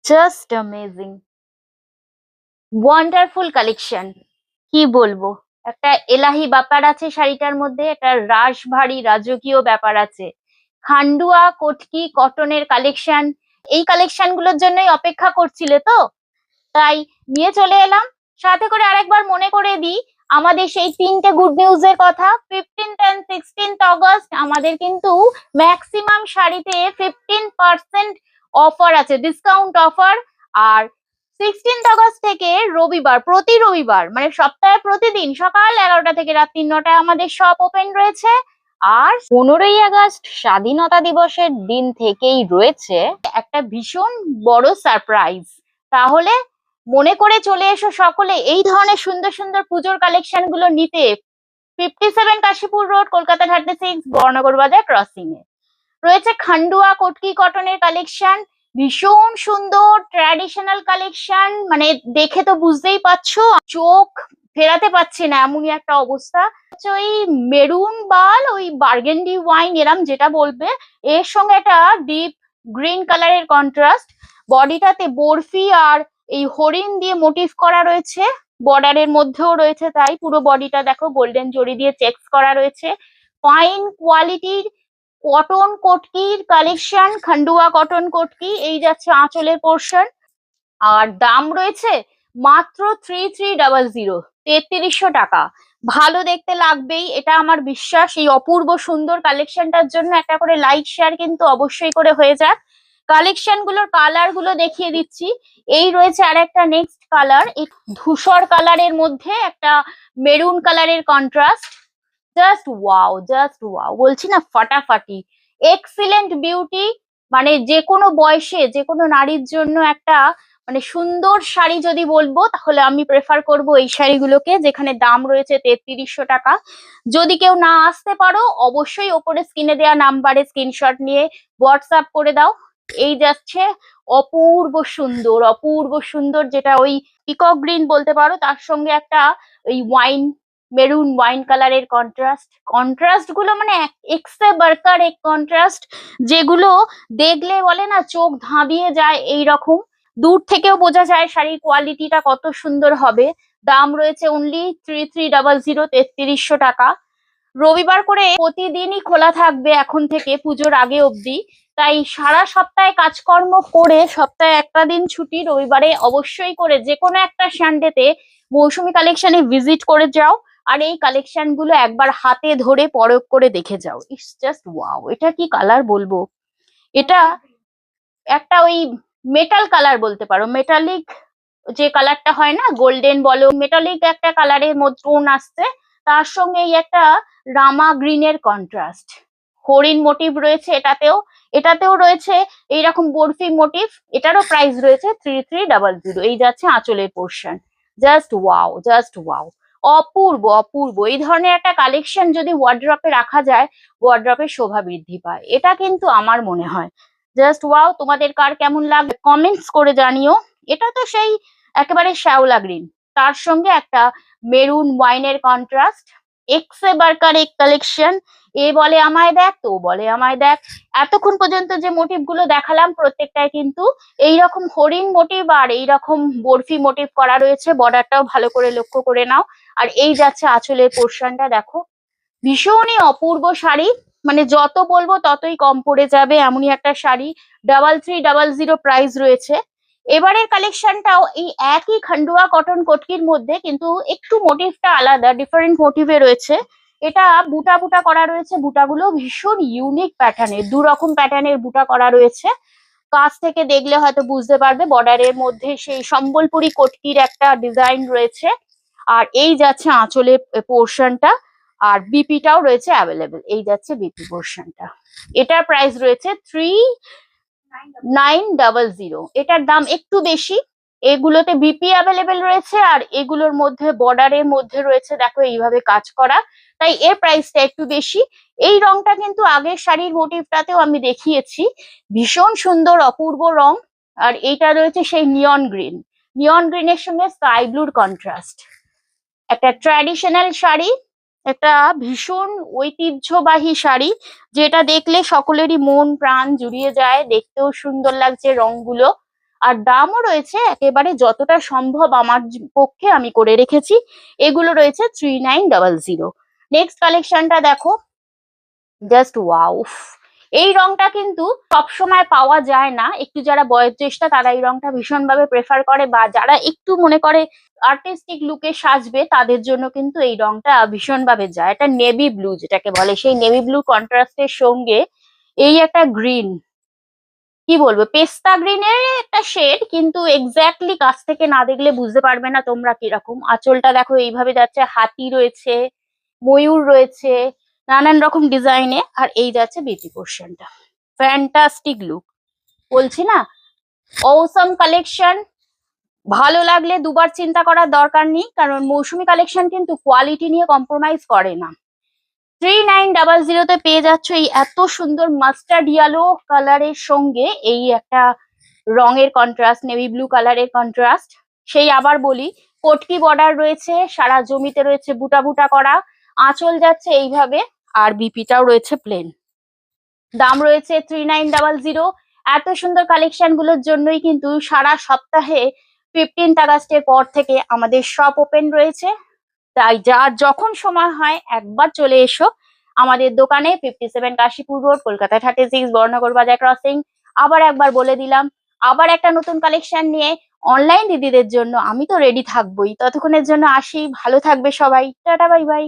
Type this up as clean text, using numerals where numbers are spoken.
Just amazing, wonderful collection. কি বলবো, একটা এলাহি ব্যাপার আছে শাড়িটার মধ্যে, একটা রাশভারী রাজকীয় ব্যাপার আছে। খান্ডুয়া কটকি কটনের কালেকশন, এই কালেকশন গুলোর জন্যই অপেক্ষা করছিলে তো, তাই নিয়ে চলে এলাম। সাথে করে আরেকবার মনে করে দিই আমাদের সেই তিনটে গুড নিউজ এর কথা। 15th and 16th অগস্ট আমাদের কিন্তু ম্যাক্সিমাম শাড়িতে 15% অফার আছে, ডিসকাউন্ট অফার। আর 16th অগস্ট থেকে রবিবার, প্রতি রবিবার মানে সপ্তাহে প্রতিদিন সকাল 11টা থেকে রাত্রি 9টায় আমাদের শপ ওপেন রয়েছে। আর 15ই আগস্ট স্বাধীনতা দিবসের দিন থেকেই রয়েছে একটা ভীষণ বড় সারপ্রাইজ। তাহলে মনে করে চলে এসো সকলে এই ধরনের সুন্দর সুন্দর পুজোর কালেকশন গুলো নিতে। 57 কাশীপুর রোড, কলকাতা 36, বর্ণনগর বাজার ক্রসিং এ রয়েছে খান্ডুয়া কটকি কটনের কালেকশন। ভীষণ সুন্দর ট্র্যাডিশনাল কালেকশন, মানে দেখে তো বুঝতেই পারছো, চোখ ফেরাতে পারছি না এমনই একটা অবস্থা। ওই মেরুন বাল, ওই বার্গেন্ডি ওয়াইন এরম যেটা বলবে, এর সঙ্গে একটা ডিপ গ্রিন কালারের কন্ট্রাস্ট। বডিটাতে বরফি আর এই হরিণ দিয়ে মোটিভ করা রয়েছে, বর্ডারের মধ্যেও রয়েছে, তাই পুরো বডিটা দেখো গোল্ডেন জরি দিয়ে চেকস করা রয়েছে। ফাইন কোয়ালিটির cotton কটকির collection, Khandua cotton Katki, এই যাচ্ছে আঁচলের পোর্শন। আর দাম রয়েছে মাত্র 3300, 3300 টাকা। ভালো দেখতে লাগবেই, এটা আমার বিশ্বাস। এই অপূর্ব সুন্দর কালেকশনটার জন্য একটা করে লাইক শেয়ার কিন্তু অবশ্যই করে হয়ে যাক। কালেকশন গুলোর কালার গুলো দেখিয়ে দিচ্ছি। এই রয়েছে আর একটা নেক্সট কালার, এই ধূসর কালারের মধ্যে একটা মেরুন কালারের contrast. Just wow, just wow, বলছি না ফাটাফাটি, এক্সিলেন্ট বিউটি। মানে যে কোনো বয়সে যে কোনো নারীর জন্য একটা মানে সুন্দর শাড়ি যদি বলবো, তাহলে আমি প্রেফার করব এই শাড়িগুলোকে, যেখানে দাম রয়েছে 3300 টাকা। যদি কেউ না আসতে পারো, অবশ্যই ওপরে স্ক্রিনে দেওয়া নাম্বারে স্ক্রিনশট নিয়ে হোয়াটসঅ্যাপ করে দাও। এই যাচ্ছে অপূর্ব সুন্দর, অপূর্ব সুন্দর, যেটা ওই পিকক গ্রিন বলতে পারো, তার সঙ্গে একটা ওই ওয়াইন, মেরুন ওয়াইন কালারের কন্ট্রাস্ট। কন্ট্রাস্ট গুলো মানে এক্সে বার্কার এক কন্ট্রাস্ট, যেগুলো দেখলে বলে না চোখ ধাঁধিয়ে যায়। এই রকম দূর থেকেও বোঝা যায় শাড়ির কোয়ালিটিটা কত সুন্দর হবে। দাম রয়েছে অনলি 3300, 3300 টাকা। রবিবার করে প্রতিদিনই খোলা থাকবে এখন থেকে পুজোর আগে অবধি, তাই সারা সপ্তাহে কাজকর্ম করে সপ্তাহে একটা দিন ছুটি, রবিবারে অবশ্যই করে যে কোনো একটা সানডেতে মৌসুমী কালেকশনে ভিজিট করে যাও। আর এই কালেকশন গুলো একবার হাতে ধরে পরখ করে দেখে যাও। ইটস জাস্ট ওয়াও, এটা কি কালার বলবো, এটা একটা ওই মেটাল কালার বলতে পারো, মেটালিক যে কালারটা হয় না, গোল্ডেন বলো, মেটালিক একটা কালারের মধ্যে টোন আসছে। তার সঙ্গে এই একটা রামা গ্রিনের কন্ট্রাস্ট, হরিণ মোটিভ রয়েছে এটাতেও। এটাতেও রয়েছে এইরকম বরফি মোটিভ। এটারও প্রাইস রয়েছে 3300। এই যাচ্ছে আঁচলের portion. Just wow, just wow, অপূর্ব অপূর্ব। এই ধরনের একটা কালেকশন যদি ওয়ার্ড্রপে রাখা যায়, ওয়ার্ড্রপের শোভা বৃদ্ধি পায়, এটা কিন্তু আমার মনে হয়। জাস্ট ওয়াও, তোমাদের কার কেমন লাগে কমেন্টস করে জানিও। এটা তো সেই একেবারে শ্যাওলা গ্রিন, তার সঙ্গে একটা মেরুন ওয়াইনের কন্ট্রাস্ট। এক্সে বার্কার এক কালেকশন। এ বলে আমায় দেখ, তো বলে আমায় দেখ। এতক্ষণ পর্যন্ত যে মোটিভ গুলো দেখালাম প্রত্যেকটাই কিন্তু এইরকম হরিণ মোটিভ আর এইরকম বরফি মোটিভ করা রয়েছে। বর্ডারটাও ভালো করে লক্ষ্য করে নাও। আর এই যাচ্ছে আঁচলের পোর্শনটা, দেখো ভীষণই অপূর্ব শাড়ি। মানে যত বলবো ততই কম পড়ে যাবে, এমনই একটা শাড়ি। 3300 প্রাইস রয়েছে। এবারের কালেকশনটাও এই একই খান্ডুয়া কটন কটকির মধ্যে, কিন্তু একটু মোটিভটা আলাদা, ডিফারেন্ট মোটিভে রয়েছে। এটা বুটা বুটা করা রয়েছে, বুটাগুলো ভীষণ ইউনিক প্যাটার্নের, দু রকম প্যাটার্নের বুটা করা রয়েছে। কাছ থেকে দেখলে হয়তো বুঝতে পারবে বর্ডারের মধ্যে সেই সম্বলপুরি কটকির একটা ডিজাইন রয়েছে। আর এই যাচ্ছে আঁচলের পোর্শনটা, আর বিপিটাও রয়েছে অ্যাভেলেবেল। এই যাচ্ছে বিপি পোর্শনটা। এটার প্রাইস রয়েছে 3900। এটার দাম একটু বেশি। এগুলোতে বিপি অ্যাভেলেবেল রয়েছে, আর এগুলোর মধ্যে বর্ডারের মধ্যে রয়েছে দেখো এইভাবে কাজ করা, তাই এর প্রাইসটা একটু বেশি। এই রংটা কিন্তু আগের শাড়ির মোটিভটাতেও আমি দেখিয়েছি, ভীষণ সুন্দর অপূর্ব রং। আর এইটা রয়েছে সেই নিয়ন গ্রিন, নিয়ন গ্রিনের সঙ্গে স্কাই ব্লুর কন্ট্রাস্ট। একটা ট্র্যাডিশনাল শাড়ি, একটা ভীষণ ঐতিহ্যবাহী শাড়ি, যেটা দেখলে সকলেরই মন প্রাণ জুড়িয়ে যায়, দেখতেও সুন্দর লাগছে রংগুলো। আর দামও রয়েছে একেবারে যতটা সম্ভব আমার পক্ষে আমি করে রেখেছি। এগুলো রয়েছে 3900। নেক্সট কালেকশনটা দেখো, জাস্ট ওয়াও। এই রংটা কিন্তু সবসময় পাওয়া যায় না, একটু যারা বয়োজ্যেষ্ঠা তারা এই রংটা ভীষণভাবে প্রেফার করে, বা যারা একটু মনে করে আর্টিস্টিক লুকে সাজবে তাদের জন্য কিন্তু এই রংটা ভীষণভাবে যায়। এটা নেভি ব্লু যেটাকে বলে, সেই নেভি ব্লু কন্ট্রাস্টের সঙ্গে এই একটা গ্রিন, কি বলবো, পেস্তা গ্রিনের একটা শেড, কিন্তু এক্স্যাক্টলি কাছ থেকে না দেখলে বুঝতে পারবে না তোমরা কিরকম। আঁচলটা দেখো এইভাবে যাচ্ছে, হাতি রয়েছে, ময়ূর রয়েছে, নানান রকম ডিজাইনে, আর এই যাচ্ছে বিউটি পোর্শনটা। ফ্যান্টাস্টিক লুক, বলছি না, অসম কালেকশন। ভালো লাগলে দুবার চিন্তা করার দরকার নেই, কারণ মৌসুমী কালেকশন কিন্তু কোয়ালিটি নিয়ে কম্প্রোমাইজ করে না। 3900 পেয়ে যাচ্ছ এই এত সুন্দর মাস্টার্ড ইয়েলো কালারের সঙ্গে এই একটা রঙের কন্ট্রাস্ট, নেভি ব্লু কালারের কন্ট্রাস্ট। সেই আবার বলি, কটকি বর্ডার রয়েছে, সারা জমিতে রয়েছে বুটা বুটা করা, আঁচল যাচ্ছে এইভাবে, আর বিপিটাও রয়েছে প্লেন। দাম রয়েছে 3900। এত সুন্দর কালেকশন গুলোর জন্যই কিন্তু সারা সপ্তাহে 15th আগস্টের পর থেকে আমাদের শপ ওপেন রয়েছে। তাই যার যখন সময় হয় একবার চলে এসো আমাদের দোকানে, 57 কাশীপুর রোড, কলকাতা 36, বর্ণনগর বাজার ক্রসিং। আবার একবার বলে দিলাম, আবার একটা নতুন কালেকশন নিয়ে অনলাইন দিদিদের জন্য আমি তো রেডি থাকবোই। ততক্ষণের জন্য আসি, ভালো থাকবে সবাই, টাটা বাই বাই।